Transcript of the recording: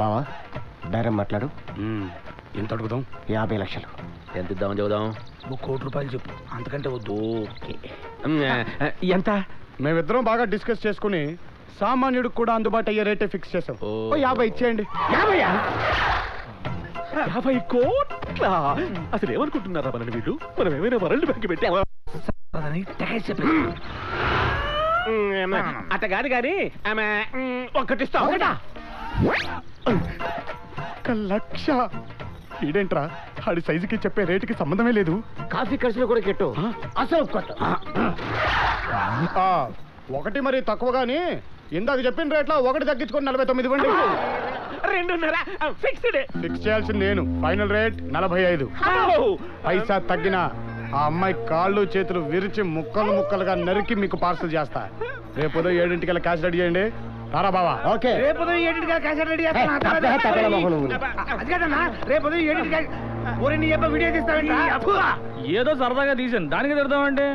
బావా బేరం మాట్లాడు. ఎంత అడుగుదాం? 50 లక్షలు. ఎంత ఇద్దామని చెబుదాం? 1 కోటి రూపాయలు చెప్పు, అంతకంటే వద్దు. ఓకే. ఎంత? మేమిద్దరం బాగా డిస్కస్ చేసుకుని సామాన్యుడికి కూడా అందుబాటు అయ్యే రేటే ఫిక్స్ చేసాం. 50 ఇచ్చేయండి. 50 కోట్ల? అసలు ఏమనుకుంటున్నారా మనని వీళ్ళు? మనం ఏమైనా వరల్డ్ బ్యాంక్ పెట్టామా? అట్ట కాదు కానీ ఒకటి ఇస్తా. 1 లక్ష? ఈడేంట్రా ఆడి సైజుకి చెప్పే రేటుకి సంబంధమే లేదు. కాఫీ ఖర్చులు కూడా కెట్టు. అసలు కొత్త ఒకటి మరి తక్కువగాని ఇందాక చెప్పిన రేట్లో ఒకటి తగ్గించుకొని 49 ఇవ్వండి. 2.5 ఫిక్స్డ్. ఫిక్స్ చేయాల్సింది నేను. Final rate 45. పైసా తగ్గిన ఆ అమ్మాయి కాళ్ళు చేతులు విరిచి ముక్కలు ముక్కలుగా నరికి మీకు పార్సల్ చేస్తా. రేపు 7 క్యాష్ రెడీ చేయండి. రారా బావా. ఓకే. రేపు 7 క్యాష్ రెడీ అది కదన్నా, రేపు 7 వీడియో తీస్తావేంటి? ఏదో సరదాగా తీసాను, దానికి తిడతామంటే